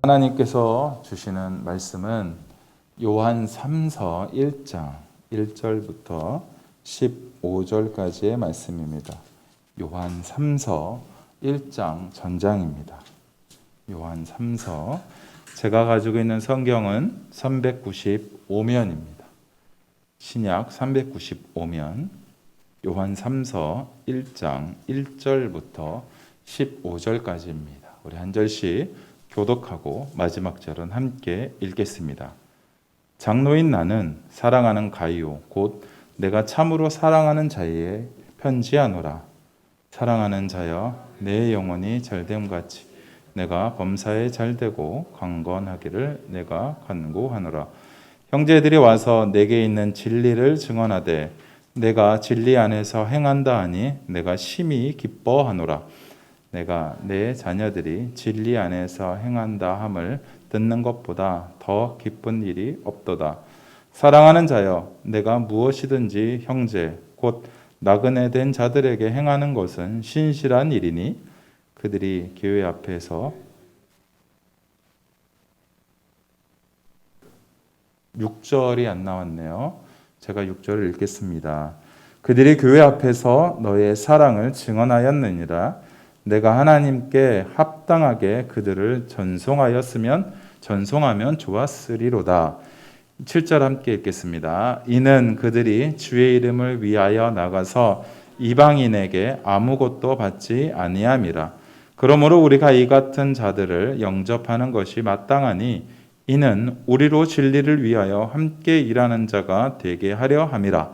하나님께서 주시는 말씀은 요한 3서 1장 1절부터 15절까지의 말씀입니다. 요한 3서 1장 전장입니다. 요한 3서, 제가 가지고 있는 성경은 395면입니다. 신약 395면, 요한 3서 1장 1절부터 15절까지입니다. 우리 한 절씩 교독하고 마지막 절은 함께 읽겠습니다. 장로인 나는 사랑하는 가이오 곧 내가 참으로 사랑하는 자에 편지하노라. 사랑하는 자여, 내 영혼이 잘됨같이 내가 범사에 잘되고 강건하기를 내가 간구하노라. 형제들이 와서 내게 있는 진리를 증언하되 내가 진리 안에서 행한다 하니 내가 심히 기뻐하노라. 내가 내 자녀들이 진리 안에서 행한다 함을 듣는 것보다 더 기쁜 일이 없도다. 사랑하는 자여, 내가 무엇이든지 형제 곧 나그네 된 자들에게 행하는 것은 신실한 일이니 그들이 교회 앞에서 6절이 안 나왔네요. 제가 6절을 읽겠습니다. 그들이 교회 앞에서 너의 사랑을 증언하였느니라. 내가 하나님께 합당하게 그들을 전송하면 좋았으리로다. 7절 함께 읽겠습니다. 이는 그들이 주의 이름을 위하여 나가서 이방인에게 아무것도 받지 아니함이라. 그러므로 우리가 이 같은 자들을 영접하는 것이 마땅하니 이는 우리로 진리를 위하여 함께 일하는 자가 되게 하려 함이라.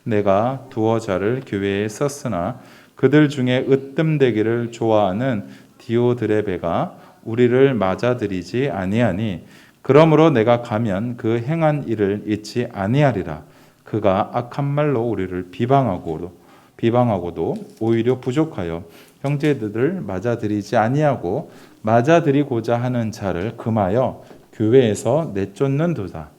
내가 두어 자를 교회에 썼으나 그들 중에 으뜸되기를 좋아하는 디오드레베가 우리를 맞아들이지 아니하니 그러므로 내가 가면 그 행한 일을 잊지 아니하리라. 그가 악한 말로 우리를 비방하고도 오히려 부족하여 형제들을 맞아들이지 아니하고 맞아들이고자 하는 자를 금하여 교회에서 내쫓는도다.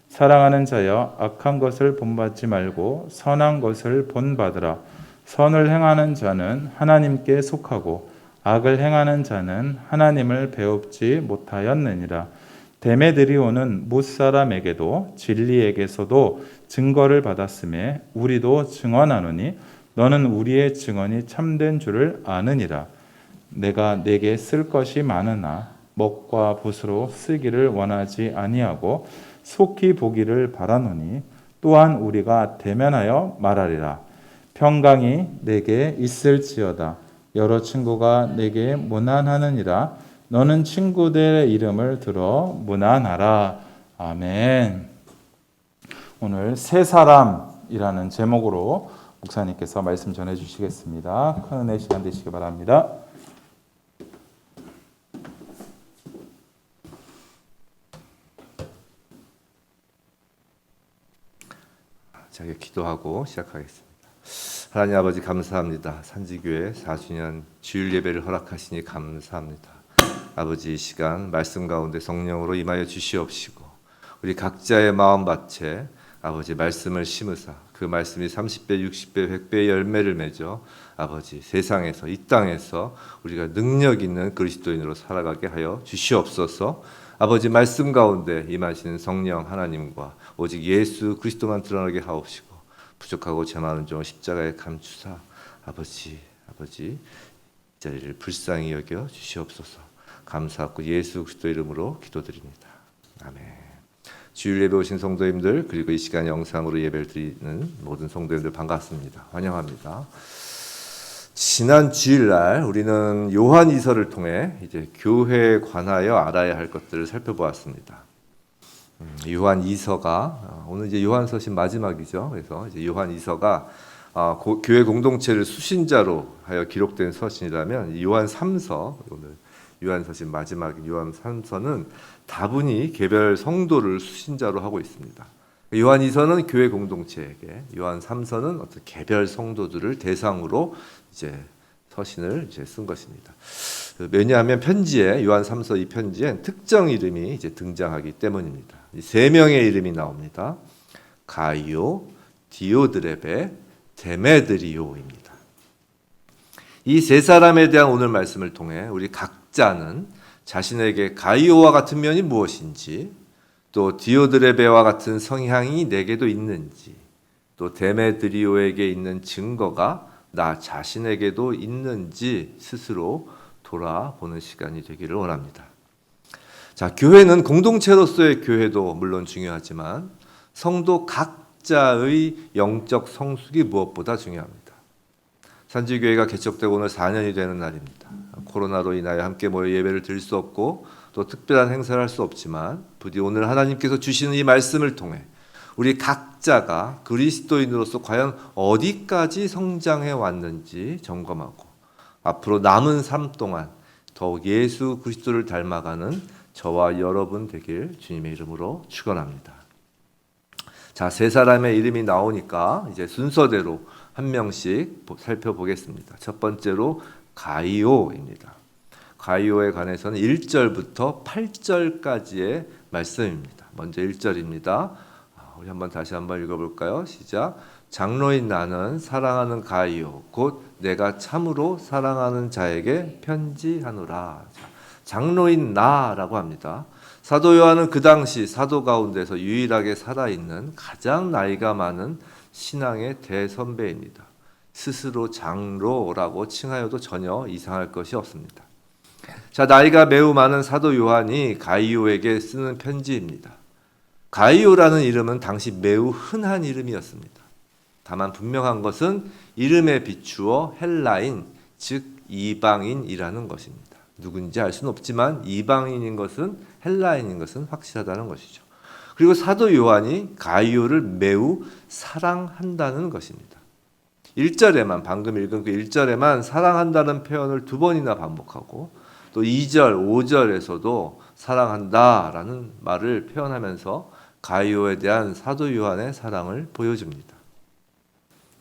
사랑하는 자여, 악한 것을 본받지 말고 선한 것을 본받으라. 선을 행하는 자는 하나님께 속하고 악을 행하는 자는 하나님을 배웁지 못하였느니라. 데메드리오는 뭇사람에게도 진리에게서도 증거를 받았음에 우리도 증언하노니 너는 우리의 증언이 참된 줄을 아느니라. 내가 내게 쓸 것이 많으나 먹과 붓으로 쓰기를 원하지 아니하고 속히 보기를 바라노니 또한 우리가 대면하여 말하리라. 평강이 내게 있을지어다. 여러 친구가 내게 문안하느니라. 너는 친구들의 이름을 들어 문안하라. 아멘. 오늘 세 사람이라는 제목으로 목사님께서 말씀 전해 주시겠습니다. 큰 은혜 시간 되시기 바랍니다. 제가 기도하고 시작하겠습니다. 하나님 아버지 감사합니다. 산지교회 4주년 주일 예배를 허락하시니 감사합니다. 아버지 이 시간 말씀 가운데 성령으로 임하여 주시옵시고 우리 각자의 마음밭에 아버지 말씀을 심으사 그 말씀이 30배, 60배, 100배의 열매를 맺어 아버지 세상에서 이 땅에서 우리가 능력 있는 그리스도인으로 살아가게 하여 주시옵소서. 아버지 말씀 가운데 임하시는 성령 하나님과 오직 예수 그리스도만 드러나게 하옵시고 부족하고 죄 많은 종 십자가에 감추사 아버지 이 자리를 불쌍히 여겨 주시옵소서. 감사하고 예수 그리스도 이름으로 기도드립니다. 아멘. 주일 예배 오신 성도님들 그리고 이 시간 영상으로 예배를 드리는 모든 성도님들 반갑습니다. 환영합니다. 지난 주일날 우리는 요한이서를 통해 이제 교회에 관하여 알아야 할 것들을 살펴보았습니다. 요한이서가 오늘 이제 요한서신 마지막이죠. 그래서 이제 요한이서가 교회 공동체를 수신자로 하여 기록된 서신이라면 요한 3서 오늘 요한서신 마지막 요한 3서는 다분히 개별 성도를 수신자로 하고 있습니다. 요한이서는 교회 공동체에게, 요한 3서는 어떤 개별 성도들을 대상으로 이제 서신을 이제 쓴 것입니다. 왜냐하면 편지에 요한 3서 이 편지엔 특정 이름이 이제 등장하기 때문입니다. 세 명의 이름이 나옵니다. 가이오, 디오드레베, 데메드리오입니다. 이 세 사람에 대한 오늘 말씀을 통해 우리 각자는 자신에게 가이오와 같은 면이 무엇인지, 또 디오드레베와 같은 성향이 내게도 있는지, 또 데메드리오에게 있는 증거가 나 자신에게도 있는지 스스로 돌아보는 시간이 되기를 원합니다. 자, 교회는 공동체로서의 교회도 물론 중요하지만 성도 각자의 영적 성숙이 무엇보다 중요합니다. 산지교회가 개척되고 오늘 4년이 되는 날입니다. 코로나로 인하여 함께 모여 예배를 드릴 수 없고 또 특별한 행사를 할 수 없지만 부디 오늘 하나님께서 주시는 이 말씀을 통해 우리 각자가 그리스도인으로서 과연 어디까지 성장해 왔는지 점검하고 앞으로 남은 삶 동안 더욱 예수 그리스도를 닮아가는 저와 여러분 되길 주님의 이름으로 축원합니다. 자, 세 사람의 이름이 나오니까 이제 순서대로 한 명씩 살펴보겠습니다. 첫 번째로 가이오입니다. 가이오에 관해서는 1절부터 8절까지의 말씀입니다. 먼저 1절입니다. 우리 다시 한번 읽어볼까요? 시작. 장로인 나는 사랑하는 가이오 곧 내가 참으로 사랑하는 자에게 편지하노라. 장로인 나라고 합니다. 사도 요한은 그 당시 사도 가운데서 유일하게 살아있는 가장 나이가 많은 신앙의 대선배입니다. 스스로 장로라고 칭하여도 전혀 이상할 것이 없습니다. 자, 나이가 매우 많은 사도 요한이 가이오에게 쓰는 편지입니다. 가이오라는 이름은 당시 매우 흔한 이름이었습니다. 다만 분명한 것은 이름에 비추어 헬라인, 즉 이방인이라는 것입니다. 누군지 알 수는 없지만 이방인인 것은 헬라인인 것은 확실하다는 것이죠. 그리고 사도 요한이 가이오를 매우 사랑한다는 것입니다. 1절에만 방금 읽은 그 1절에만 사랑한다는 표현을 2번이나 반복하고 또 2절, 5절에서도 사랑한다라는 말을 표현하면서 가이오에 대한 사도 요한의 사랑을 보여줍니다.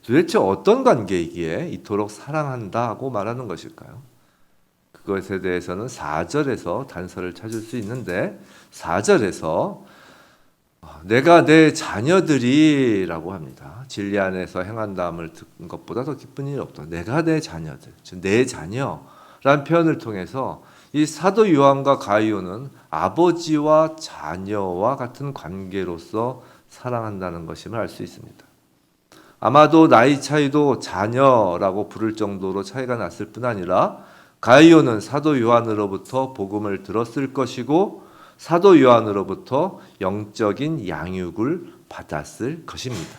도대체 어떤 관계이기에 이토록 사랑한다고 말하는 것일까요? 그것에 대해서는 4절에서 단서를 찾을 수 있는데 4절에서 내가 내 자녀들이라고 합니다. 진리 안에서 행한다함을 듣는 것보다 더 기쁜 일이 없다. 내가 내 자녀들, 즉 내 자녀라는 표현을 통해서 이 사도 요한과 가이오는 아버지와 자녀와 같은 관계로서 사랑한다는 것임을 알 수 있습니다. 아마도 나이 차이도 자녀라고 부를 정도로 차이가 났을 뿐 아니라 가이오는 사도 요한으로부터 복음을 들었을 것이고 사도 요한으로부터 영적인 양육을 받았을 것입니다.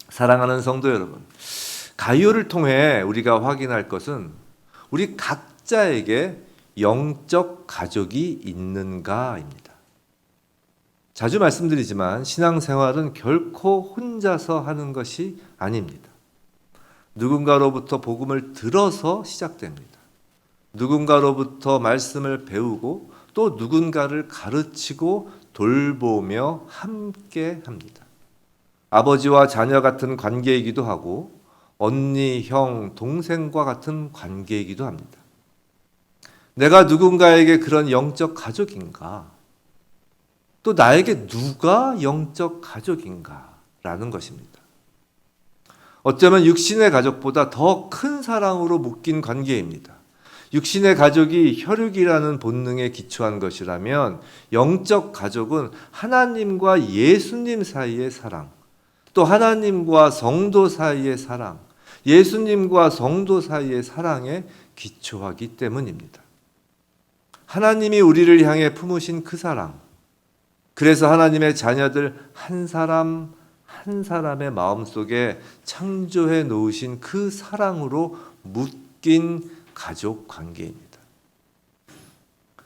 사랑하는 성도 여러분, 가이오를 통해 우리가 확인할 것은 우리 각자에게 영적 가족이 있는가입니다. 자주 말씀드리지만 신앙생활은 결코 혼자서 하는 것이 아닙니다. 누군가로부터 복음을 들어서 시작됩니다. 누군가로부터 말씀을 배우고 또 누군가를 가르치고 돌보며 함께 합니다. 아버지와 자녀 같은 관계이기도 하고 언니, 형, 동생과 같은 관계이기도 합니다. 내가 누군가에게 그런 영적 가족인가? 또 나에게 누가 영적 가족인가라는 것입니다. 어쩌면 육신의 가족보다 더 큰 사랑으로 묶인 관계입니다. 육신의 가족이 혈육이라는 본능에 기초한 것이라면 영적 가족은 하나님과 예수님 사이의 사랑, 또 하나님과 성도 사이의 사랑, 예수님과 성도 사이의 사랑에 기초하기 때문입니다. 하나님이 우리를 향해 품으신 그 사랑, 그래서 하나님의 자녀들 한 사람 한 사람의 마음속에 창조해 놓으신 그 사랑으로 묶인 가족 관계입니다.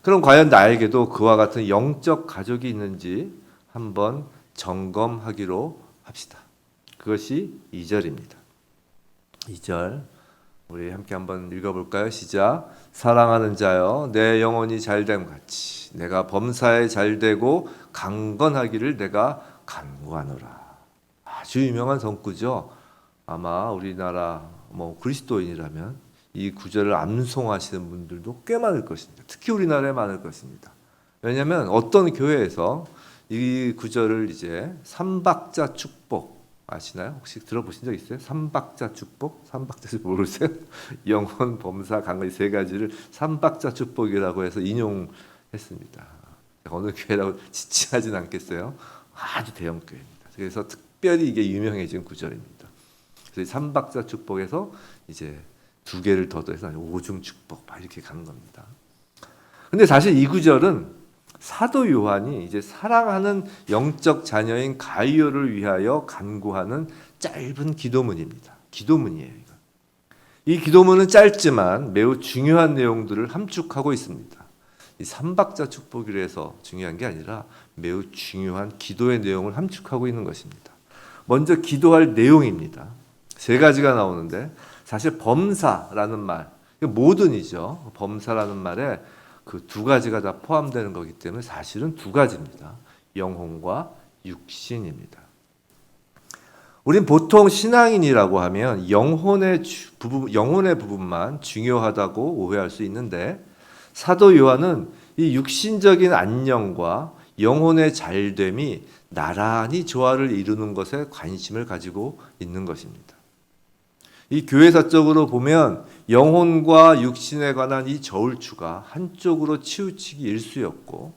그럼 과연 나에게도 그와 같은 영적 가족이 있는지 한번 점검하기로 합시다. 그것이 2절입니다. 2절 우리 함께 한번 읽어볼까요? 시작. 사랑하는 자여 내 영혼이 잘됨 같이 내가 범사에 잘되고 강건하기를 내가 간구하노라. 아주 유명한 성구죠. 아마 우리나라 그리스도인이라면 이 구절을 암송하시는 분들도 꽤 많을 것입니다. 특히 우리나라에 많을 것입니다. 왜냐하면 어떤 교회에서 이 구절을 이제 삼박자 축복, 아시나요? 혹시 들어보신 적 있어요? 삼박자 축복? 삼박자 축복 모르세요? 영혼, 범사, 강의 세 가지를 삼박자 축복이라고 해서 인용했습니다. 어느 교회라고 지칭하진 않겠어요. 아주 대형 교회입니다. 그래서 특별히 이게 유명해진 구절입니다. 그래서 이 삼박자 축복에서 이제 두 개를 더 더해서 오중 축복 막 이렇게 가는 겁니다. 근데 사실 이 구절은 사도 요한이 이제 사랑하는 영적 자녀인 가이오를 위하여 간구하는 짧은 기도문입니다. 기도문이에요. 이거. 이 기도문은 짧지만 매우 중요한 내용들을 함축하고 있습니다. 이 삼박자 축복이라 해서 중요한 게 아니라 매우 중요한 기도의 내용을 함축하고 있는 것입니다. 먼저 기도할 내용입니다. 세 가지가 나오는데 사실 범사라는 말, 모든이죠. 범사라는 말에 그 두 가지가 다 포함되는 거기 때문에 사실은 두 가지입니다. 영혼과 육신입니다. 우린 보통 신앙인이라고 하면 영혼의 부분만 중요하다고 오해할 수 있는데 사도 요한은 이 육신적인 안녕과 영혼의 잘됨이 나란히 조화를 이루는 것에 관심을 가지고 있는 것입니다. 이 교회사적으로 보면 영혼과 육신에 관한 이 저울추가 한쪽으로 치우치기 일쑤였고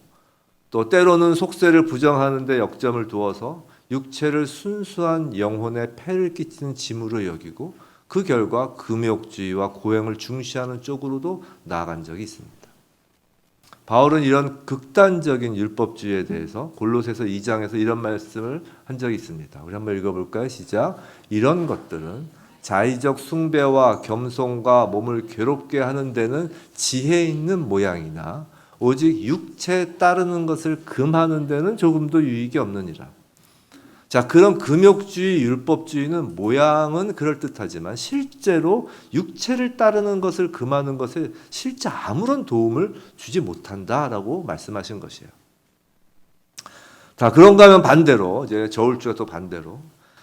또 때로는 속세를 부정하는 데 역점을 두어서 육체를 순수한 영혼에 폐를 끼치는 짐으로 여기고 그 결과 금욕주의와 고행을 중시하는 쪽으로도 나아간 적이 있습니다. 바울은 이런 극단적인 율법주의에 대해서 골로새서 2장에서 이런 말씀을 한 적이 있습니다. 우리 한번 읽어볼까요? 시작. 이런 것들은 자의적 숭배와 겸손과 몸을 괴롭게 하는 데는 지혜 있는 모양이나 오직 육체에 따르는 것을 금하는 데는 조금도 유익이 없느니라. 자, 그런 금욕주의, 율법주의는 모양은 그럴듯하지만 실제로 육체를 따르는 것을 금하는 것에 실제 아무런 도움을 주지 못한다라고 말씀하신 것이에요. 자, 그런가 하면 반대로 이제 저울주가 또 반대로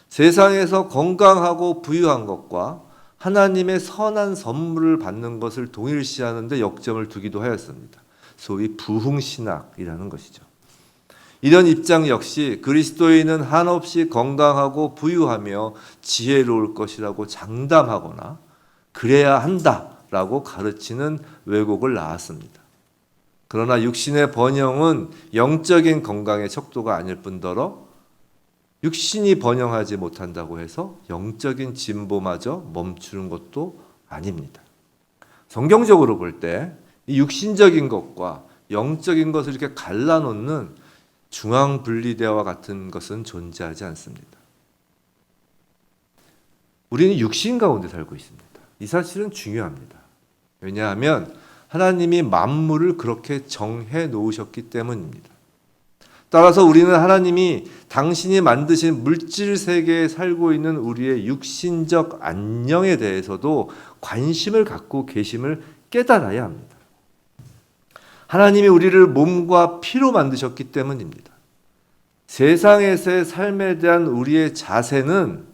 세상에서 건강하고 부유한 것과 하나님의 선한 선물을 받는 것을 동일시하는 데 역점을 두기도 하였습니다. 소위 부흥신학이라는 것이죠. 이런 입장 역시 그리스도인은 한없이 건강하고 부유하며 지혜로울 것이라고 장담하거나 그래야 한다라고 가르치는 왜곡을 낳았습니다. 그러나 육신의 번영은 영적인 건강의 척도가 아닐 뿐더러 육신이 번영하지 못한다고 해서 영적인 진보마저 멈추는 것도 아닙니다. 성경적으로 볼 때 이 육신적인 것과 영적인 것을 이렇게 갈라놓는 중앙 분리대와 같은 것은 존재하지 않습니다. 우리는 육신 가운데 살고 있습니다. 이 사실은 중요합니다. 왜냐하면 하나님이 만물을 그렇게 정해 놓으셨기 때문입니다. 따라서 우리는 하나님이 당신이 만드신 물질 세계에 살고 있는 우리의 육신적 안녕에 대해서도 관심을 갖고 계심을 깨달아야 합니다. 하나님이 우리를 몸과 피로 만드셨기 때문입니다. 세상에서의 삶에 대한 우리의 자세는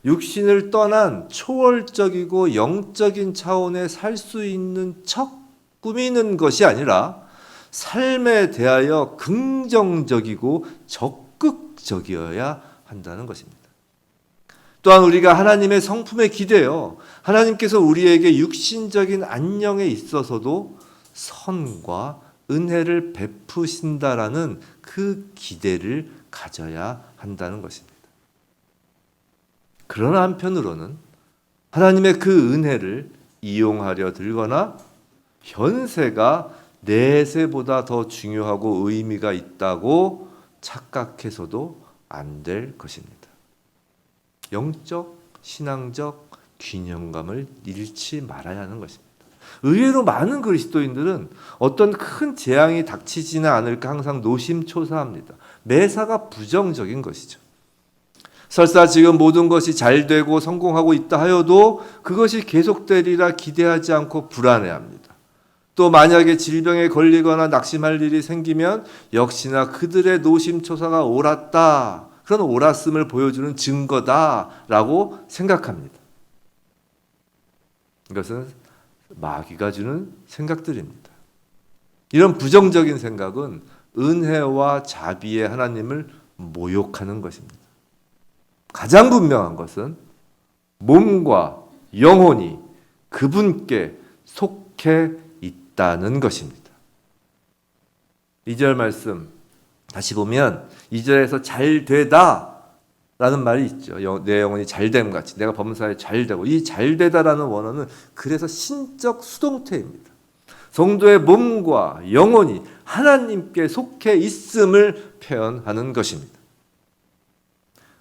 육신을 떠난 초월적이고 영적인 차원에 살 수 있는 척 꾸미는 것이 아니라 삶에 대하여 긍정적이고 적극적이어야 한다는 것입니다. 또한 우리가 하나님의 성품에 기대어 하나님께서 우리에게 육신적인 안녕에 있어서도 선과 은혜를 베푸신다라는 그 기대를 가져야 한다는 것입니다. 그러나 한편으로는 하나님의 그 은혜를 이용하려 들거나 현세가 내세보다 더 중요하고 의미가 있다고 착각해서도 안 될 것입니다. 영적, 신앙적 균형감을 잃지 말아야 하는 것입니다. 의외로 많은 그리스도인들은 어떤 큰 재앙이 닥치지는 않을까 항상 노심초사합니다. 매사가 부정적인 것이죠. 설사 지금 모든 것이 잘 되고 성공하고 있다 하여도 그것이 계속되리라 기대하지 않고 불안해합니다. 또 만약에 질병에 걸리거나 낙심할 일이 생기면 역시나 그들의 노심초사가 옳았다. 그런 옳았음을 보여주는 증거다라고 생각합니다. 이것은 마귀가 주는 생각들입니다. 이런 부정적인 생각은 은혜와 자비의 하나님을 모욕하는 것입니다. 가장 분명한 것은 몸과 영혼이 그분께 속해 있다는 것입니다. 2절 말씀 다시 보면 2절에서 잘 되다 라는 말이 있죠. 내 영혼이 잘됨 같이 내가 범사에 잘되고, 이 잘되다라는 원어는 그래서 신적 수동태입니다. 성도의 몸과 영혼이 하나님께 속해 있음을 표현하는 것입니다.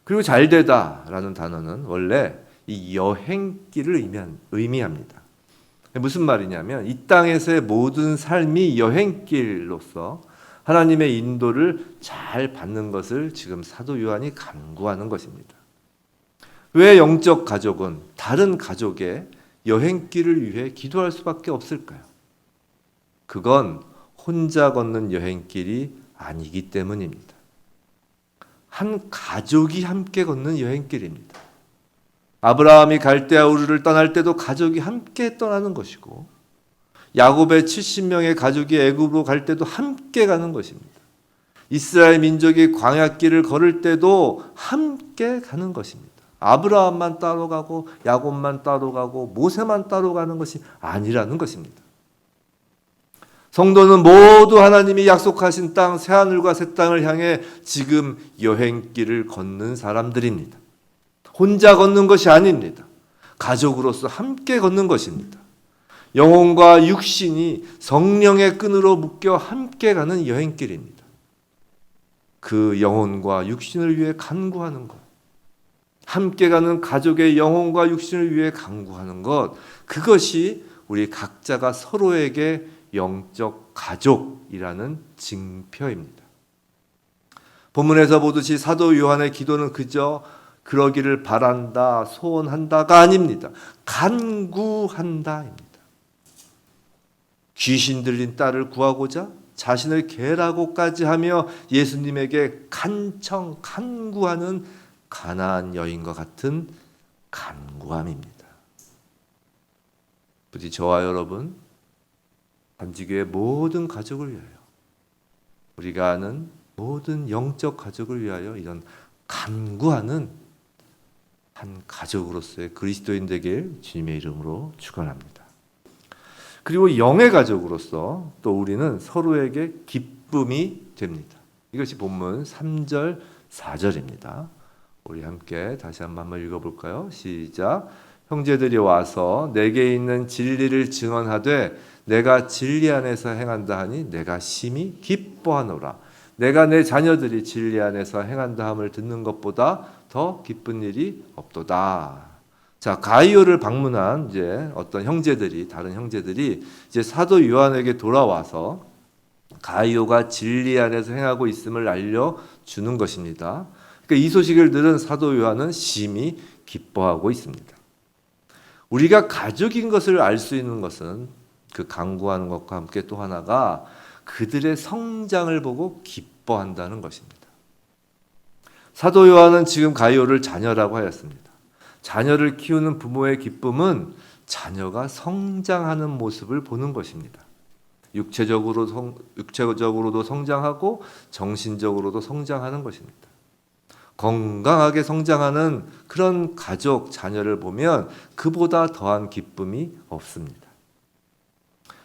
그리고 잘되다라는 단어는 원래 이 여행길을 의미합니다. 무슨 말이냐면 이 땅에서의 모든 삶이 여행길로서 하나님의 인도를 잘 받는 것을 지금 사도 요한이 간구하는 것입니다. 왜 영적 가족은 다른 가족의 여행길을 위해 기도할 수밖에 없을까요? 그건 혼자 걷는 여행길이 아니기 때문입니다. 한 가족이 함께 걷는 여행길입니다. 아브라함이 갈대아 우르를 떠날 때도 가족이 함께 떠나는 것이고, 야곱의 70명의 가족이 애굽으로 갈 때도 함께 가는 것입니다. 이스라엘 민족이 광야길을 걸을 때도 함께 가는 것입니다. 아브라함만 따로 가고 야곱만 따로 가고 모세만 따로 가는 것이 아니라는 것입니다. 성도는 모두 하나님이 약속하신 땅, 새하늘과 새 땅을 향해 지금 여행길을 걷는 사람들입니다. 혼자 걷는 것이 아닙니다. 가족으로서 함께 걷는 것입니다. 영혼과 육신이 성령의 끈으로 묶여 함께 가는 여행길입니다. 그 영혼과 육신을 위해 간구하는 것, 함께 가는 가족의 영혼과 육신을 위해 간구하는 것, 그것이 우리 각자가 서로에게 영적 가족이라는 징표입니다. 본문에서 보듯이 사도 요한의 기도는 그저 그러기를 바란다, 소원한다가 아닙니다. 간구한다입니다. 귀신 들린 딸을 구하고자 자신을 개라고까지 하며 예수님에게 간구하는 가나안 여인과 같은 간구함입니다. 부디 저와 여러분, 단지교회 모든 가족을 위하여, 우리가 아는 모든 영적 가족을 위하여 이런 간구하는 한 가족으로서의 그리스도인 되길 주님의 이름으로 축원합니다. 그리고 영의 가족으로서 또 우리는 서로에게 기쁨이 됩니다. 이것이 본문 3절, 4절입니다. 우리 함께 다시 한번 읽어볼까요? 시작. 형제들이 와서 내게 있는 진리를 증언하되 내가 진리 안에서 행한다 하니 내가 심히 기뻐하노라. 내가 내 자녀들이 진리 안에서 행한다 함을 듣는 것보다 더 기쁜 일이 없도다. 자, 가이오를 방문한 이제 어떤 형제들이, 다른 형제들이 이제 사도 요한에게 돌아와서 가이오가 진리 안에서 행하고 있음을 알려주는 것입니다. 그러니까 이 소식을 들은 사도 요한은 심히 기뻐하고 있습니다. 우리가 가족인 것을 알 수 있는 것은 그 간구하는 것과 함께 또 하나가 그들의 성장을 보고 기뻐한다는 것입니다. 사도 요한은 지금 가이오를 자녀라고 하였습니다. 자녀를 키우는 부모의 기쁨은 자녀가 성장하는 모습을 보는 것입니다. 육체적으로도 성장하고 정신적으로도 성장하는 것입니다. 건강하게 성장하는 그런 가족, 자녀를 보면 그보다 더한 기쁨이 없습니다.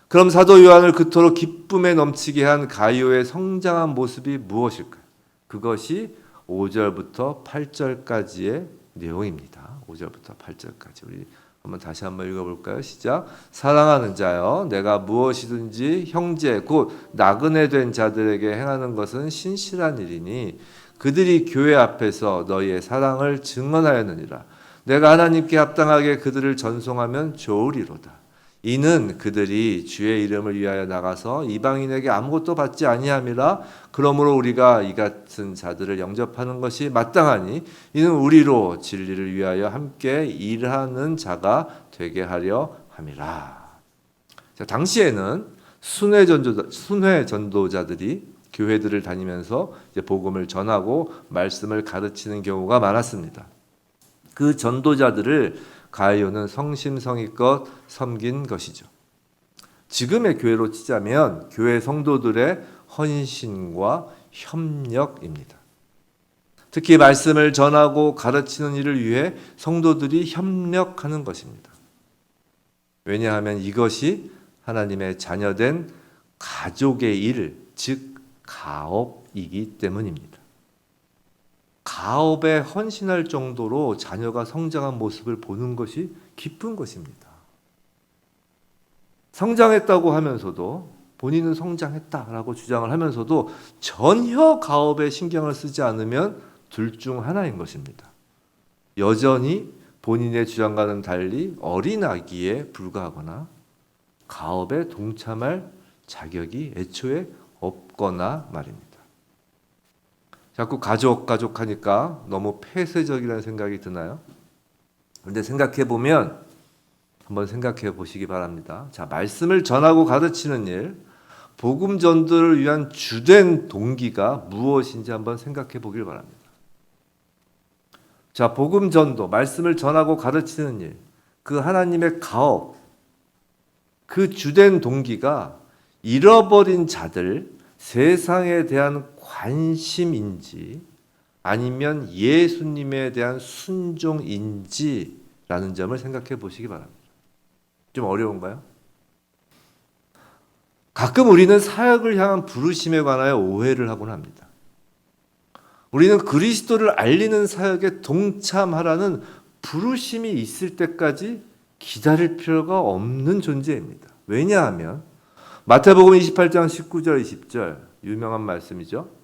그럼 사도 요한을 그토록 기쁨에 넘치게 한 가이오의 성장한 모습이 무엇일까요? 그것이 5절부터 8절까지의 내용입니다. 5절부터 8절까지 우리 다시 한번 읽어볼까요? 시작. 사랑하는 자여, 내가 무엇이든지 형제 곧 나그네 된 자들에게 행하는 것은 신실한 일이니 그들이 교회 앞에서 너희의 사랑을 증언하였느니라. 내가 하나님께 합당하게 그들을 전송하면 좋으리로다. 이는 그들이 주의 이름을 위하여 나가서 이방인에게 아무것도 받지 아니함이라. 그러므로 우리가 이 같은 자들을 영접하는 것이 마땅하니 이는 우리로 진리를 위하여 함께 일하는 자가 되게 하려 함이라. 자, 당시에는 순회 전도자들이 교회들을 다니면서 이제 복음을 전하고 말씀을 가르치는 경우가 많았습니다. 그 전도자들을 가이오는 성심성의껏 섬긴 것이죠. 지금의 교회로 치자면 교회 성도들의 헌신과 협력입니다. 특히 말씀을 전하고 가르치는 일을 위해 성도들이 협력하는 것입니다. 왜냐하면 이것이 하나님의 자녀된 가족의 일, 즉 가업이기 때문입니다. 가업에 헌신할 정도로 자녀가 성장한 모습을 보는 것이 기쁜 것입니다. 성장했다고 하면서도 본인은 성장했다라고 주장을 하면서도 전혀 가업에 신경을 쓰지 않으면 둘 중 하나인 것입니다. 여전히 본인의 주장과는 달리 어린아기에 불과하거나 가업에 동참할 자격이 애초에 없거나 말입니다. 자꾸 가족 하니까 너무 폐쇄적이라는 생각이 드나요? 그런데 한번 생각해 보시기 바랍니다. 자, 말씀을 전하고 가르치는 일, 복음 전도를 위한 주된 동기가 무엇인지 한번 생각해 보길 바랍니다. 자, 복음 전도, 말씀을 전하고 가르치는 일, 그 하나님의 가업, 그 주된 동기가 잃어버린 자들, 세상에 대한 관심인지 아니면 예수님에 대한 순종인지라는 점을 생각해 보시기 바랍니다. 좀 어려운가요? 가끔 우리는 사역을 향한 부르심에 관하여 오해를 하곤 합니다. 우리는 그리스도를 알리는 사역에 동참하라는 부르심이 있을 때까지 기다릴 필요가 없는 존재입니다. 왜냐하면 마태복음 28장 19절 20절 유명한 말씀이죠.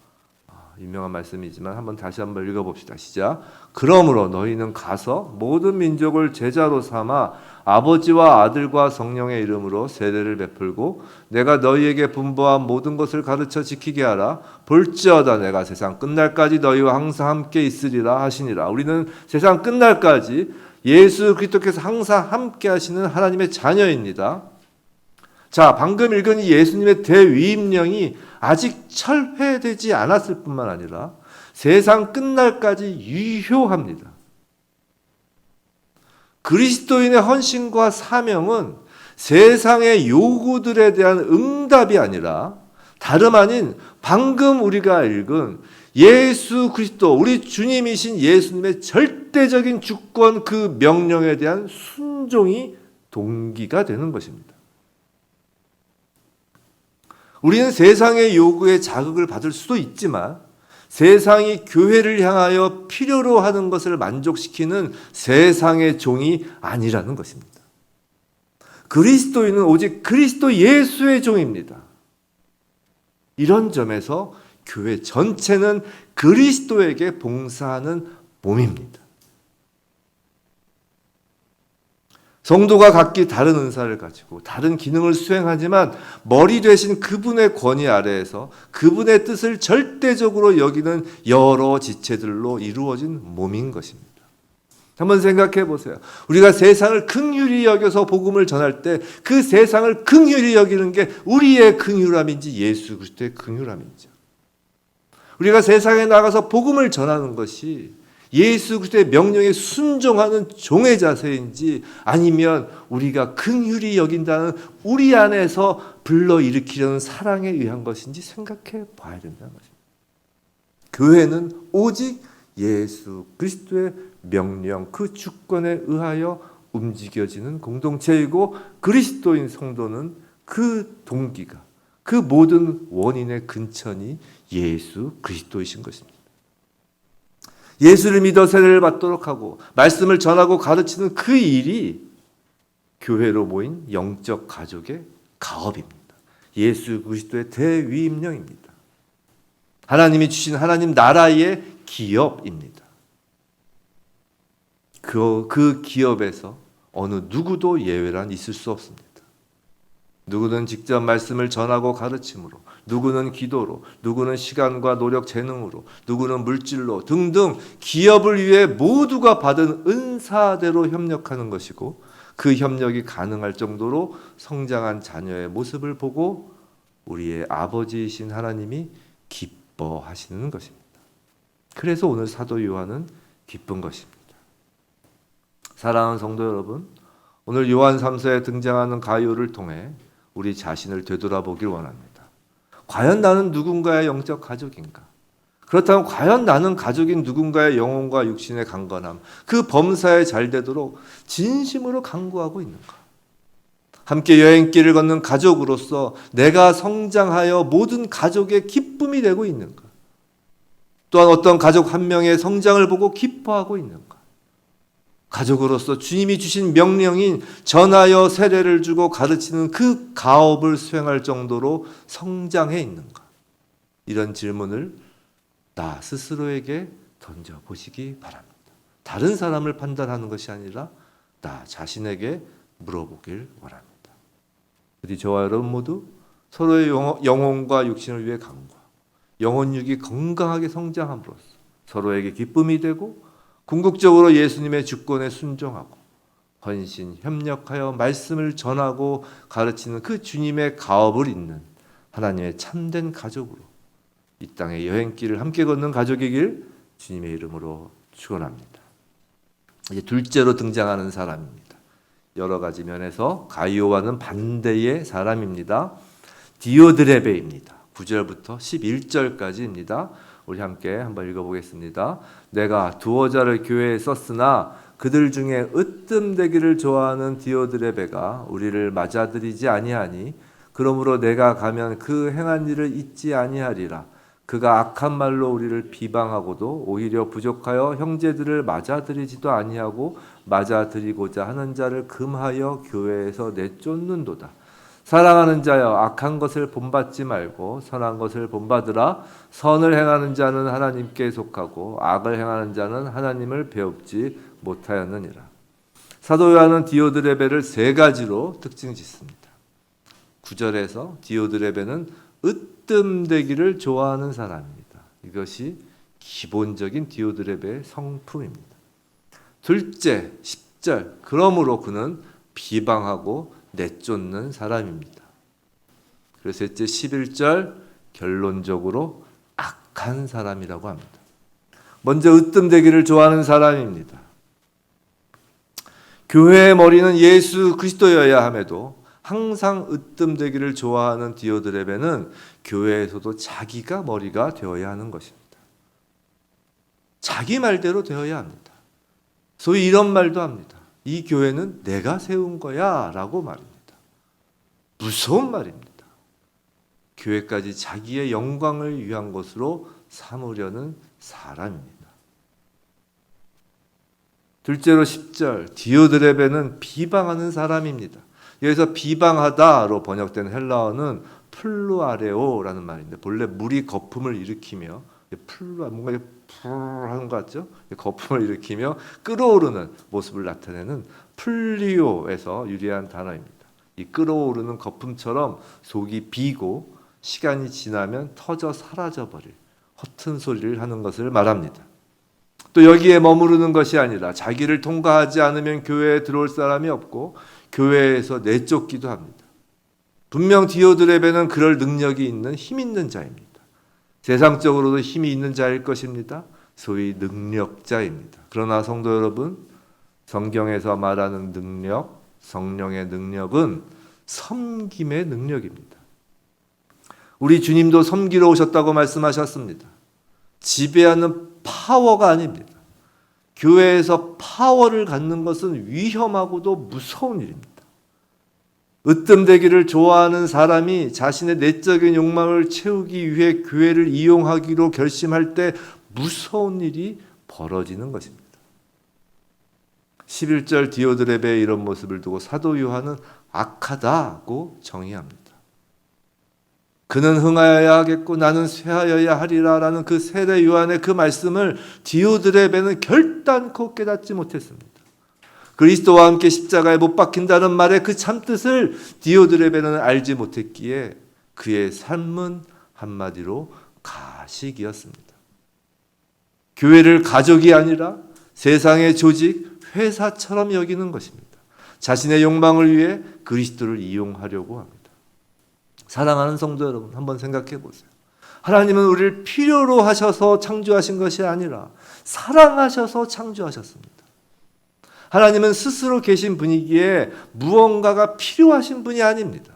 유명한 말씀이지만 다시 한번 읽어봅시다. 시작. 그러므로 너희는 가서 모든 민족을 제자로 삼아 아버지와 아들과 성령의 이름으로 세례를 베풀고 내가 너희에게 분부한 모든 것을 가르쳐 지키게 하라. 볼지어다 내가 세상 끝날까지 너희와 항상 함께 있으리라 하시니라. 우리는 세상 끝날까지 예수 그리스도께서 항상 함께 하시는 하나님의 자녀입니다. 자, 방금 읽은 이 예수님의 대위임령이 아직 철회되지 않았을 뿐만 아니라 세상 끝날까지 유효합니다. 그리스도인의 헌신과 사명은 세상의 요구들에 대한 응답이 아니라 다름 아닌 방금 우리가 읽은 예수 그리스도, 우리 주님이신 예수님의 절대적인 주권 그 명령에 대한 순종이 동기가 되는 것입니다. 우리는 세상의 요구에 자극을 받을 수도 있지만 세상이 교회를 향하여 필요로 하는 것을 만족시키는 세상의 종이 아니라는 것입니다. 그리스도인은 오직 그리스도 예수의 종입니다. 이런 점에서 교회 전체는 그리스도에게 봉사하는 몸입니다. 성도가 각기 다른 은사를 가지고 다른 기능을 수행하지만 머리 되신 그분의 권위 아래에서 그분의 뜻을 절대적으로 여기는 여러 지체들로 이루어진 몸인 것입니다. 한번 생각해 보세요. 우리가 세상을 긍휼히 여겨서 복음을 전할 때 그 세상을 긍휼히 여기는 게 우리의 긍휼함인지 예수 그리스도의 긍휼함인지, 우리가 세상에 나가서 복음을 전하는 것이 예수 그리스도의 명령에 순종하는 종의 자세인지 아니면 우리가 긍휼히 여긴다는 우리 안에서 불러일으키려는 사랑에 의한 것인지 생각해 봐야 된다는 것입니다. 교회는 오직 예수 그리스도의 명령, 그 주권에 의하여 움직여지는 공동체이고 그리스도인 성도는 그 동기가, 그 모든 원인의 근천이 예수 그리스도이신 것입니다. 예수를 믿어 세례를 받도록 하고 말씀을 전하고 가르치는 그 일이 교회로 모인 영적 가족의 가업입니다. 예수 그리스도의 대위임령입니다. 하나님이 주신 하나님 나라의 기업입니다. 그 기업에서 어느 누구도 예외란 있을 수 없습니다. 누구는 직접 말씀을 전하고 가르침으로, 누구는 기도로, 누구는 시간과 노력, 재능으로, 누구는 물질로 등등 기업을 위해 모두가 받은 은사대로 협력하는 것이고 그 협력이 가능할 정도로 성장한 자녀의 모습을 보고 우리의 아버지이신 하나님이 기뻐하시는 것입니다. 그래서 오늘 사도 요한은 기쁜 것입니다. 사랑하는 성도 여러분, 오늘 요한 3서에 등장하는 가요를 통해 우리 자신을 되돌아보길 원합니다. 과연 나는 누군가의 영적 가족인가? 그렇다면 과연 나는 가족인 누군가의 영혼과 육신의 강건함, 그 범사에 잘 되도록 진심으로 간구하고 있는가? 함께 여행길을 걷는 가족으로서 내가 성장하여 모든 가족의 기쁨이 되고 있는가? 또한 어떤 가족 한 명의 성장을 보고 기뻐하고 있는가? 가족으로서 주님이 주신 명령인 전하여 세례를 주고 가르치는 그 가업을 수행할 정도로 성장해 있는가? 이런 질문을 나 스스로에게 던져보시기 바랍니다. 다른 사람을 판단하는 것이 아니라 나 자신에게 물어보길 원합니다. 우리 저와 여러분 모두 서로의 영혼과 육신을 위해 간구하고 영혼육이 건강하게 성장함으로써 서로에게 기쁨이 되고 궁극적으로 예수님의 주권에 순종하고 헌신, 협력하여 말씀을 전하고 가르치는 그 주님의 가업을 잇는 하나님의 참된 가족으로 이 땅의 여행길을 함께 걷는 가족이길 주님의 이름으로 축원합니다. 이제 둘째로 등장하는 사람입니다. 여러 가지 면에서 가이오와는 반대의 사람입니다. 디오드레베입니다. 9절부터 11절까지입니다. 우리 함께 한번 읽어보겠습니다. 내가 두어 자를 교회에 썼으나 그들 중에 으뜸되기를 좋아하는 디오드레베가 우리를 맞아들이지 아니하니 그러므로 내가 가면 그 행한 일을 잊지 아니하리라. 그가 악한 말로 우리를 비방하고도 오히려 부족하여 형제들을 맞아들이지도 아니하고 맞아들이고자 하는 자를 금하여 교회에서 내쫓는도다. 사랑하는 자여 악한 것을 본받지 말고 선한 것을 본받으라. 선을 행하는 자는 하나님께 속하고 악을 행하는 자는 하나님을 배웁지 못하였느니라. 사도 요한은 디오드레베를 세 가지로 특징 짓습니다. 9절에서 디오드레베는 으뜸되기를 좋아하는 사람입니다. 이것이 기본적인 디오드레베의 성품입니다. 둘째, 10절. 그러므로 그는 비방하고 내쫓는 사람입니다. 그래서 셋째, 11절. 결론적으로 악한 사람이라고 합니다. 먼저 으뜸되기를 좋아하는 사람입니다. 교회의 머리는 예수 그리스도여야 함에도 항상 으뜸되기를 좋아하는 디오드레베는 교회에서도 자기가 머리가 되어야 하는 것입니다. 자기 말대로 되어야 합니다. 소위 이런 말도 합니다. 이 교회는 내가 세운 거야 라고 말입니다. 무서운 말입니다. 교회까지 자기의 영광을 위한 것으로 삼으려는 사람입니다. 둘째로 10절, 디오드레베는 비방하는 사람입니다. 여기서 비방하다로 번역된 헬라어는 플루아레오라는 말인데 본래 물이 거품을 일으키며 뭔가 하는 것 같죠? 거품을 일으키며 끓어오르는 모습을 나타내는 플리오에서 유래한 단어입니다. 이 끓어오르는 거품처럼 속이 비고 시간이 지나면 터져 사라져버릴 허튼 소리를 하는 것을 말합니다. 또 여기에 머무르는 것이 아니라 자기를 통과하지 않으면 교회에 들어올 사람이 없고 교회에서 내쫓기도 합니다. 분명 디오드레베는 그럴 능력이 있는 힘 있는 자입니다. 세상적으로도 힘이 있는 자일 것입니다. 소위 능력자입니다. 그러나 성도 여러분, 성경에서 말하는 능력, 성령의 능력은 섬김의 능력입니다. 우리 주님도 섬기러 오셨다고 말씀하셨습니다. 지배하는 파워가 아닙니다. 교회에서 파워를 갖는 것은 위험하고도 무서운 일입니다. 으뜸되기를 좋아하는 사람이 자신의 내적인 욕망을 채우기 위해 교회를 이용하기로 결심할 때 무서운 일이 벌어지는 것입니다. 11절 디오드레베의 이런 모습을 두고 사도 요한은 악하다고 정의합니다. 그는 흥하여야 하겠고 나는 쇠하여야 하리라 라는 그 세례 요한의 그 말씀을 디오드레베는 결단코 깨닫지 못했습니다. 그리스도와 함께 십자가에 못 박힌다는 말의 그 참뜻을 디오드레베는 알지 못했기에 그의 삶은 한마디로 가식이었습니다. 교회를 가족이 아니라 세상의 조직, 회사처럼 여기는 것입니다. 자신의 욕망을 위해 그리스도를 이용하려고 합니다. 사랑하는 성도 여러분, 한번 생각해 보세요. 하나님은 우리를 필요로 하셔서 창조하신 것이 아니라 사랑하셔서 창조하셨습니다. 하나님은 스스로 계신 분이기에 무언가가 필요하신 분이 아닙니다.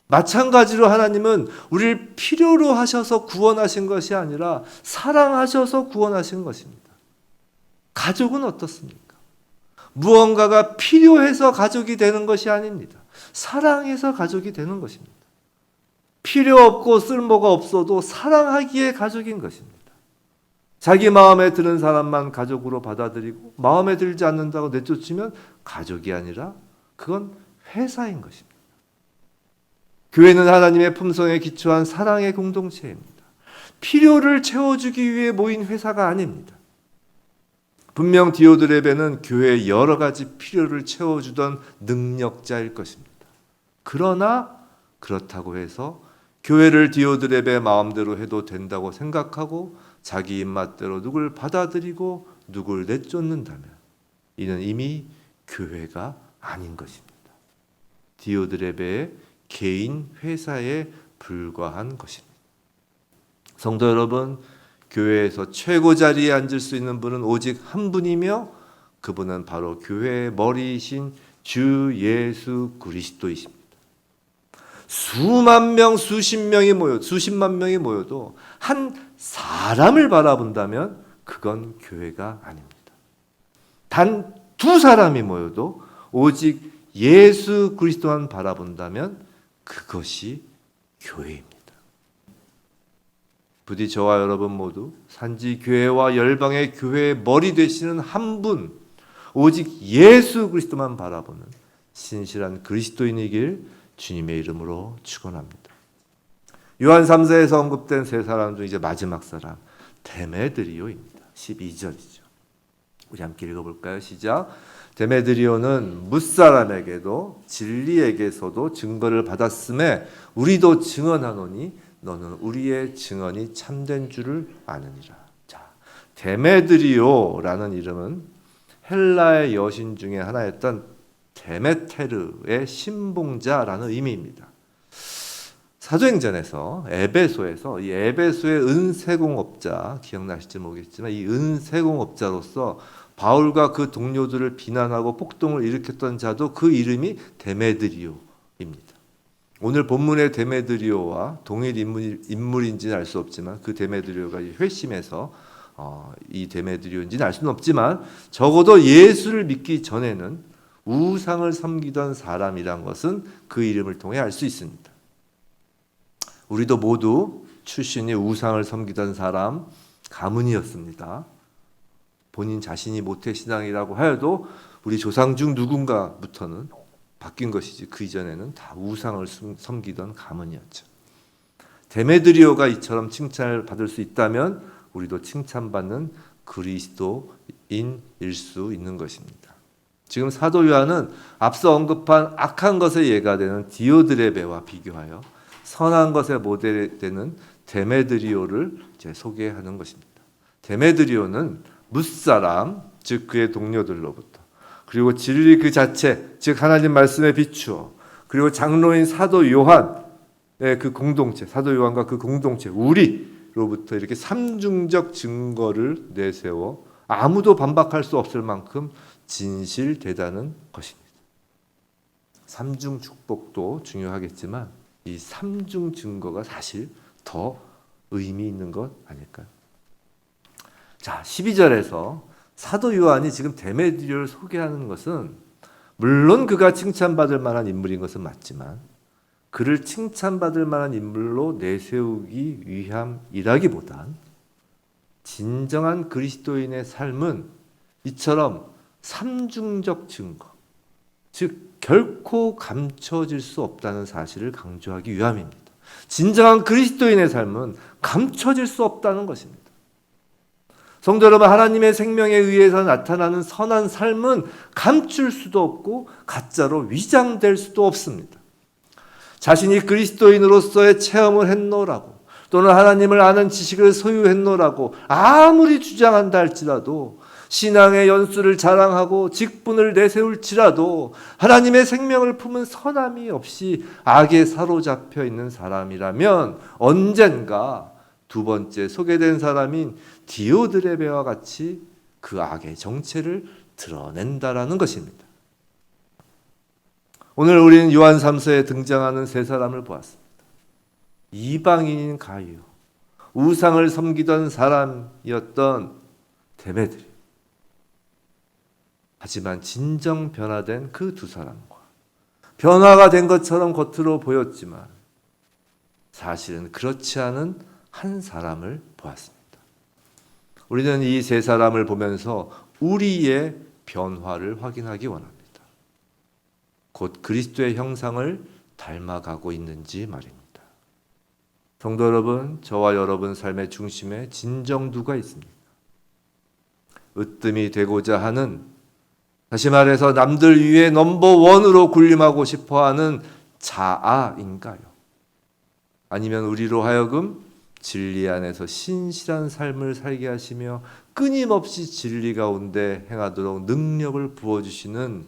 마찬가지로 하나님은 우리를 필요로 하셔서 구원하신 것이 아니라 사랑하셔서 구원하신 것입니다. 가족은 어떻습니까? 무언가가 필요해서 가족이 되는 것이 아닙니다. 사랑해서 가족이 되는 것입니다. 필요 없고 쓸모가 없어도 사랑하기에 가족인 것입니다. 자기 마음에 드는 사람만 가족으로 받아들이고 마음에 들지 않는다고 내쫓으면 가족이 아니라 그건 회사인 것입니다. 교회는 하나님의 품성에 기초한 사랑의 공동체입니다. 필요를 채워주기 위해 모인 회사가 아닙니다. 분명 디오드레베는 교회의 여러 가지 필요를 채워주던 능력자일 것입니다. 그러나 그렇다고 해서 교회를 디오드레베 마음대로 해도 된다고 생각하고 자기 입맛대로 누굴 받아들이고 누굴 내쫓는다면 이는 이미 교회가 아닌 것입니다. 디오드레베의 개인 회사에 불과한 것입니다. 성도 여러분, 교회에서 최고 자리에 앉을 수 있는 분은 오직 한 분이며 그분은 바로 교회의 머리이신 주 예수 그리스도이십니다. 수만 명, 수십만 명이 모여도 한 사람을 바라본다면 그건 교회가 아닙니다. 단 두 사람이 모여도 오직 예수 그리스도만 바라본다면 그것이 교회입니다. 부디 저와 여러분 모두 산지 교회와 열방의 교회의 머리 되시는 한 분, 오직 예수 그리스도만 바라보는 신실한 그리스도인이길 주님의 이름으로 축원합니다. 요한 3서에서 언급된 세 사람 중 이제 마지막 사람 데메드리오입니다. 12절이죠. 우리 함께 읽어볼까요? 시작. 데메드리오는 뭇사람에게도 진리에게서도 증거를 받았음에 우리도 증언하노니 너는 우리의 증언이 참된 줄을 아느니라. 자, 데메드리오라는 이름은 헬라의 여신 중에 하나였던 데메테르의 신봉자라는 의미입니다. 사도행전에서 에베소에서 이 에베소의 은세공업자 기억나실지 모르겠지만 이 은세공업자로서 바울과 그 동료들을 비난하고 폭동을 일으켰던 자도 그 이름이 데메드리오입니다. 오늘 본문의 데메드리오와 동일 인물인지는 알 수 없지만 그 데메드리오가 회심해서 이 데메드리오인지는 알 수는 없지만 적어도 예수를 믿기 전에는 우상을 섬기던 사람이란 것은 그 이름을 통해 알 수 있습니다. 우리도 모두 출신이 우상을 섬기던 사람 가문이었습니다. 본인 자신이 모태신앙이라고 하여도 우리 조상 중 누군가부터는 바뀐 것이지 그 이전에는 다 우상을 섬기던 가문이었죠. 데메드리오가 이처럼 칭찬을 받을 수 있다면 우리도 칭찬받는 그리스도인일 수 있는 것입니다. 지금 사도 요한은 앞서 언급한 악한 것의 예가 되는 디오드레베와 비교하여 선한 것의 모델이 되는 데메드리오를 이제 소개하는 것입니다. 데메드리오는 뭇사람, 즉 그의 동료들로부터 그리고 진리 그 자체, 즉 하나님 말씀에 비추어 그리고 장로인 사도 요한의 그 공동체, 사도 요한과 그 공동체, 우리로부터 이렇게 삼중적 증거를 내세워 아무도 반박할 수 없을 만큼 진실되다는 것입니다. 삼중 축복도 중요하겠지만 이 삼중 증거가 사실 더 의미 있는 것 아닐까요? 자, 12절에서 사도 요한이 지금 데메드리오를 소개하는 것은 물론 그가 칭찬받을 만한 인물인 것은 맞지만 그를 칭찬받을 만한 인물로 내세우기 위함이라기보단 진정한 그리스도인의 삶은 이처럼 삼중적 증거, 즉 결코 감춰질 수 없다는 사실을 강조하기 위함입니다. 진정한 그리스도인의 삶은 감춰질 수 없다는 것입니다. 성도 여러분, 하나님의 생명에 의해서 나타나는 선한 삶은 감출 수도 없고 가짜로 위장될 수도 없습니다. 자신이 그리스도인으로서의 체험을 했노라고 또는 하나님을 아는 지식을 소유했노라고 아무리 주장한다 할지라도 신앙의 연수를 자랑하고 직분을 내세울지라도 하나님의 생명을 품은 선함이 없이 악에 사로잡혀 있는 사람이라면 언젠가 두 번째 소개된 사람인 디오드레베와 같이 그 악의 정체를 드러낸다라는 것입니다. 오늘 우리는 요한 3서에 등장하는 세 사람을 보았습니다. 이방인인 가이오, 우상을 섬기던 사람이었던 데메드리. 하지만 진정 변화된 그 두 사람과 변화가 된 것처럼 겉으로 보였지만 사실은 그렇지 않은 한 사람을 보았습니다. 우리는 이 세 사람을 보면서 우리의 변화를 확인하기 원합니다. 곧 그리스도의 형상을 닮아가고 있는지 말입니다. 성도 여러분, 저와 여러분 삶의 중심에 진정 누가 있습니까? 으뜸이 되고자 하는, 다시 말해서 남들 위해 넘버원으로 군림하고 싶어하는 자아인가요? 아니면 우리로 하여금 진리 안에서 신실한 삶을 살게 하시며 끊임없이 진리 가운데 행하도록 능력을 부어주시는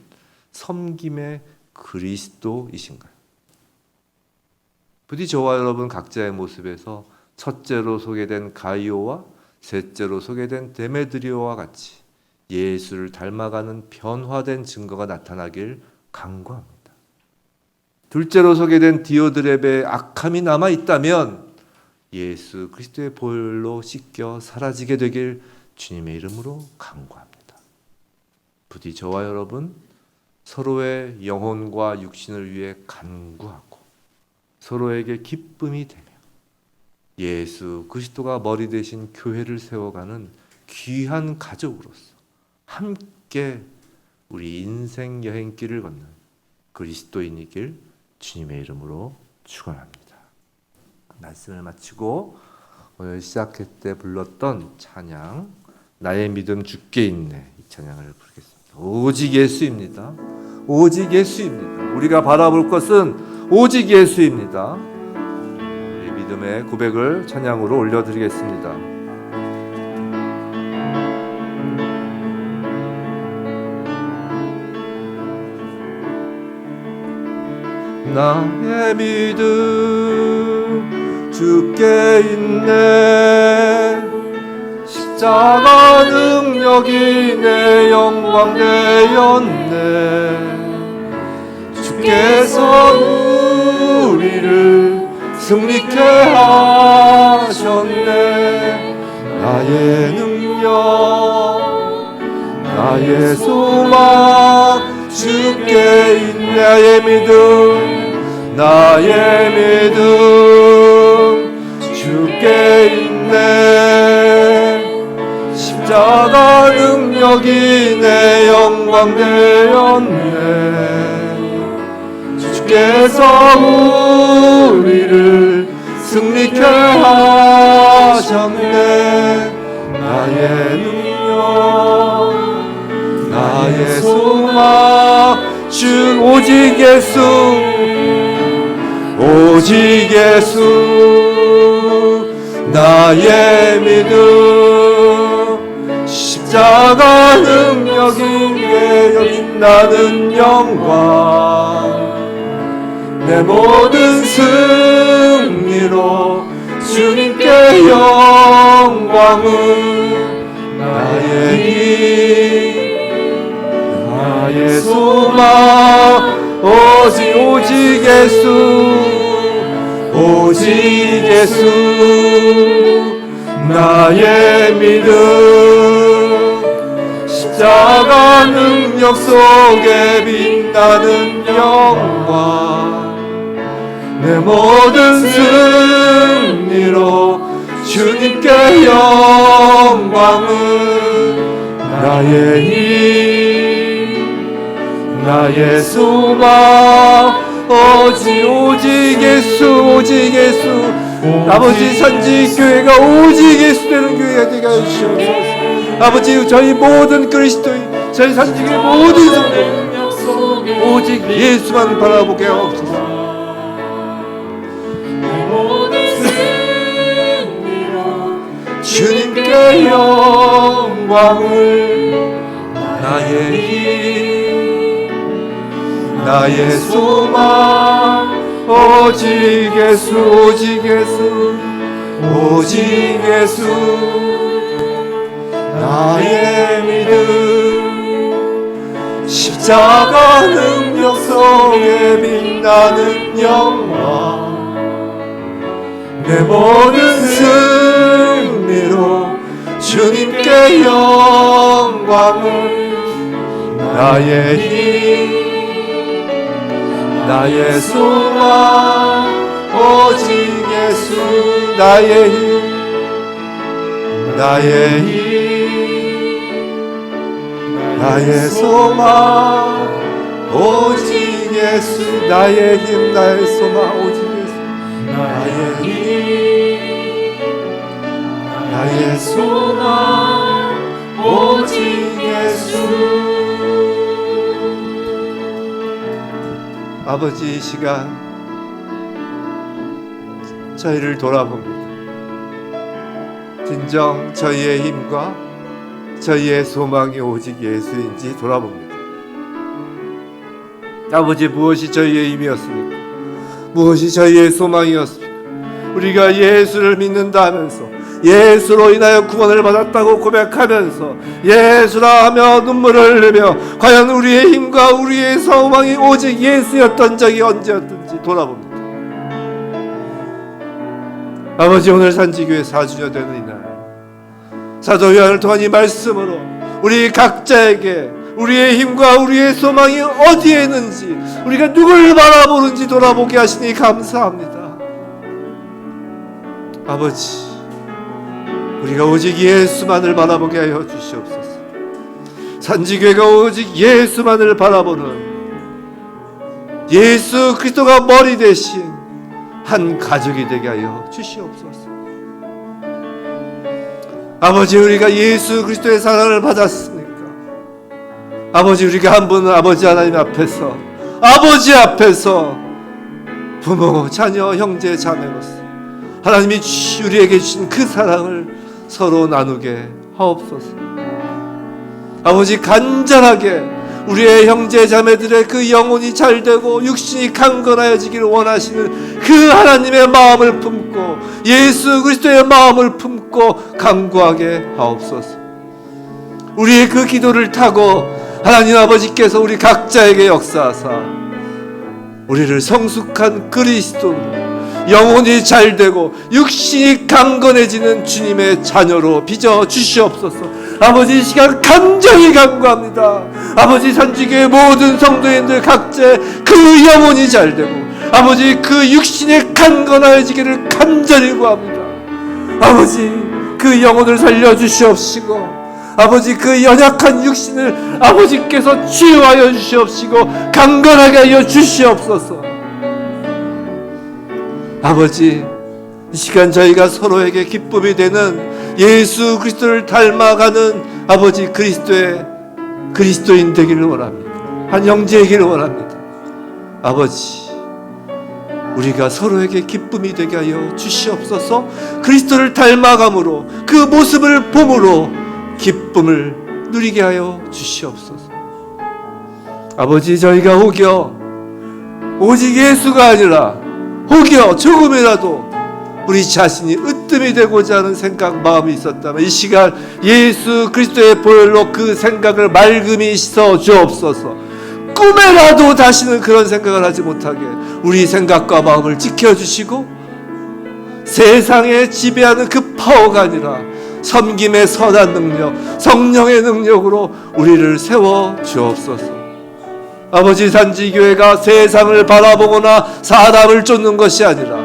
섬김의 그리스도이신가요? 부디 저와 여러분 각자의 모습에서 첫째로 소개된 가이오와 셋째로 소개된 데메드리오와 같이 예수를 닮아가는 변화된 증거가 나타나길 간구합니다. 둘째로 소개된 디오드렙의 악함이 남아있다면 예수 그리스도의 보혈로 씻겨 사라지게 되길 주님의 이름으로 간구합니다. 부디 저와 여러분 서로의 영혼과 육신을 위해 간구하고 서로에게 기쁨이 되며 예수 그리스도가 머리 대신 교회를 세워가는 귀한 가족으로서 함께 우리 인생 여행길을 걷는 그리스도인이길 주님의 이름으로 축원합니다. 말씀을 마치고 오늘 시작할 때 불렀던 찬양 나의 믿음 주께 있네, 이 찬양을 부르겠습니다. 오직 예수입니다. 오직 예수입니다. 우리가 바라볼 것은 오직 예수입니다. 우리 믿음의 고백을 찬양으로 올려드리겠습니다. 나의 믿음 주께 있네, 십자가 능력이 내 영광 되었네. 주께서 우리를 승리케 하셨네. 나의 능력, 나의 소망 주께 있네. 나의 믿음, 나의 믿음 주께 있네. 십자가 능력이 내 영광 되었네. 주께서 우리를 승리케 하셨네. 나의 능력, 나의 소망 주 오직 예수, 오직 예수. 나의 믿음, 십자가 능력이 내 빛나는 영광. 내 모든 승리로 주님께 영광을. 나의 힘, 나의 소망 오직 예수, 오직 예수. 나의 믿음, 십자가 능력 속에 빛나는 영광. 내 모든 승리로 주님께 영광을. 나의 힘, 나의 소망 오직 예수, 오직 예수. 아버지 산지교회가 오직 예수 되는 교회가 되게 하시옵소서. 아버지 저희 모든 그리스도인, 저희 산지교회 모든 성도 오직 예수만 바라보게 하옵소서. 주님께 영광을. 나의 힘, 나의 소망 오직 예수, 오직 예수, 오직 예수. 나의 믿음, 십자가 능력 속에 나는 영광 내 모든 승리로 주님께 영광을 나의 힘 나의 소망 오직 예수 나의 힘 나의 힘 나의 소망 오직 예수 나의 힘 나의 소망 오직 예수 나의 힘 나의 소망 오직 예수. 아버지, 이 시간 저희를 돌아봅니다. 진정 저희의 힘과 저희의 소망이 오직 예수인지 돌아봅니다. 아버지, 무엇이 저희의 힘이었습니까? 무엇이 저희의 소망이었습니까? 우리가 예수를 믿는다 하면서, 예수로 인하여 구원을 받았다고 고백하면서, 예수라 하며 눈물을 흘리며, 과연 우리의 힘과 우리의 소망이 오직 예수였던 적이 언제였든지 돌아봅니다. 아버지, 오늘 산지교회 4주년 되는 이날, 사도 요한을 통한 이 말씀으로 우리 각자에게 우리의 힘과 우리의 소망이 어디에 있는지, 우리가 누굴 바라보는지 돌아보게 하시니 감사합니다. 아버지, 우리가 오직 예수만을 바라보게 하여 주시옵소서. 산지교회가 오직 예수만을 바라보는, 예수 그리스도가 머리 대신 한 가족이 되게 하여 주시옵소서. 아버지, 우리가 예수 그리스도의 사랑을 받았으니까, 아버지, 우리가 한 분은 아버지 하나님 앞에서, 아버지 앞에서 부모, 자녀, 형제, 자매로서 하나님이 우리에게 주신 그 사랑을 서로 나누게 하옵소서. 아버지, 간절하게 우리의 형제 자매들의 그 영혼이 잘되고 육신이 강건하여지기를 원하시는 그 하나님의 마음을 품고, 예수 그리스도의 마음을 품고 간구하게 하옵소서. 우리의 그 기도를 타고 하나님 아버지께서 우리 각자에게 역사하사 우리를 성숙한 그리스도로, 영혼이 잘되고 육신이 강건해지는 주님의 자녀로 빚어 주시옵소서. 아버지, 이 시간 간절히 간구합니다. 아버지, 산지교회 모든 성도인들 각자의 그 영혼이 잘되고, 아버지, 그 육신이 강건해지기를 간절히 구합니다. 아버지, 그 영혼을 살려주시옵시고, 아버지, 그 연약한 육신을 아버지께서 치유하여 주시옵시고 강건하게 하여 주시옵소서. 아버지, 이 시간 저희가 서로에게 기쁨이 되는 예수 그리스도를 닮아가는 아버지 그리스도인 되기를 원합니다. 한 형제이기를 원합니다. 아버지, 우리가 서로에게 기쁨이 되게 하여 주시옵소서. 그리스도를 닮아감으로, 그 모습을 봄으로 기쁨을 누리게 하여 주시옵소서. 아버지, 저희가 혹여 오직 예수가 아니라 혹여 조금이라도 우리 자신이 으뜸이 되고자 하는 생각, 마음이 있었다면 이 시간 예수 그리스도의 보혈로 그 생각을 맑음이 씻어 주옵소서. 꿈에라도 다시는 그런 생각을 하지 못하게 우리 생각과 마음을 지켜주시고, 세상에 지배하는 그 파워가 아니라 섬김의 선한 능력, 성령의 능력으로 우리를 세워 주옵소서. 아버지, 산지교회가 세상을 바라보거나 사람을 쫓는 것이 아니라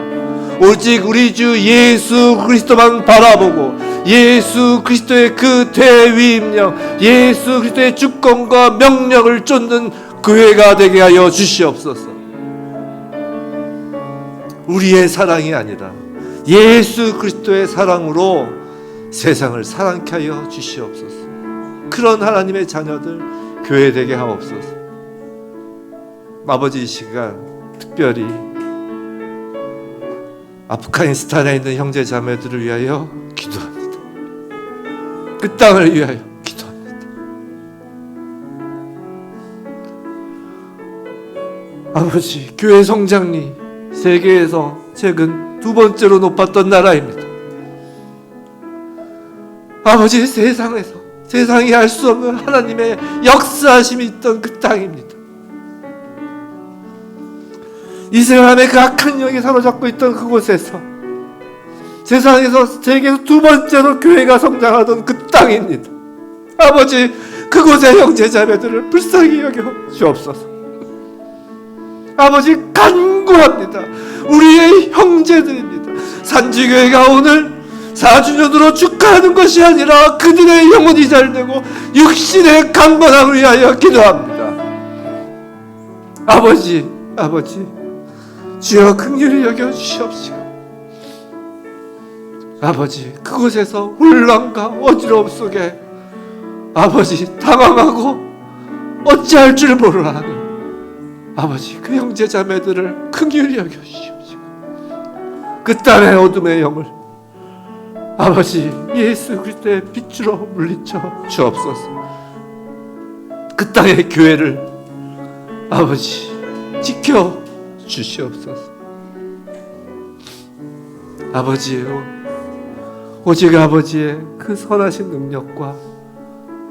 오직 우리 주 예수 그리스도만 바라보고, 예수 그리스도의 그 대위임령, 예수 그리스도의 주권과 명령을 쫓는 교회가 되게 하여 주시옵소서. 우리의 사랑이 아니라 예수 그리스도의 사랑으로 세상을 사랑케 하여 주시옵소서. 그런 하나님의 자녀들 교회 되게 하옵소서. 아버지, 이 시간 특별히 아프가니스탄에 있는 형제 자매들을 위하여 기도합니다. 그 땅을 위하여 기도합니다. 아버지, 교회 성장률이 세계에서 최근 2번째로 높았던 나라입니다. 아버지, 세상이 알 수 없는 하나님의 역사하심이 있던 그 땅입니다. 이 사람의 그 악한 영이 사로잡고 있던 그곳에서 세상에서 세계에서 두 번째로 교회가 성장하던 그 땅입니다. 아버지, 그곳의 형제자매들을 불쌍히 여겨 주옵소서. 아버지, 간구합니다. 우리의 형제들입니다. 산지교회가 오늘 4주년으로 축하하는 것이 아니라 그들의 영혼이 잘되고 육신의 강건함을 위하여 기도합니다. 아버지, 주여 긍휼히 여겨 주시옵시고, 아버지, 그곳에서 혼란과 어지러움 속에 아버지 당황하고 어찌할 줄 모르는 아버지, 그 형제 자매들을 긍휼히 여겨 주시옵시고, 그 땅의 어둠의 영을 아버지 예수 그리스도의 빛으로 물리쳐 주옵소서. 그 땅의 교회를 아버지 지켜 주시옵소서. 아버지요, 오직 아버지의 그 선하신 능력과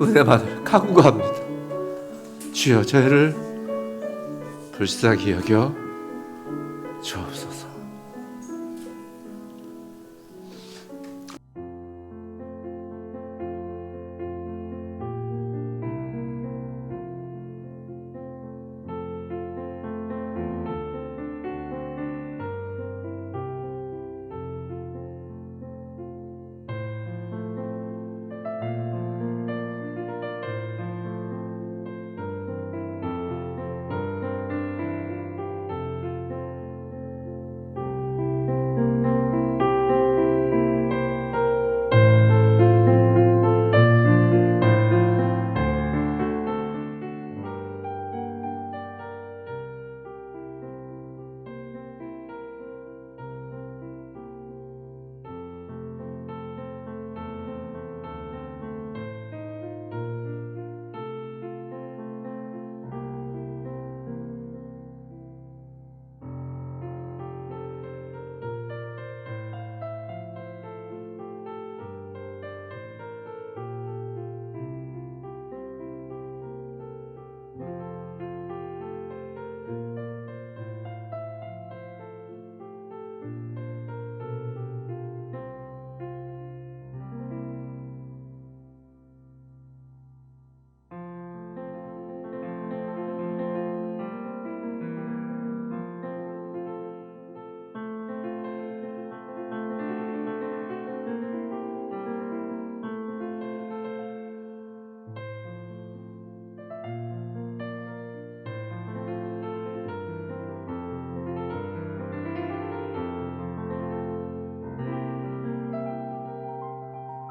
은혜만을 간구합니다. 주여, 저희를 불쌍히 여겨 주옵소서.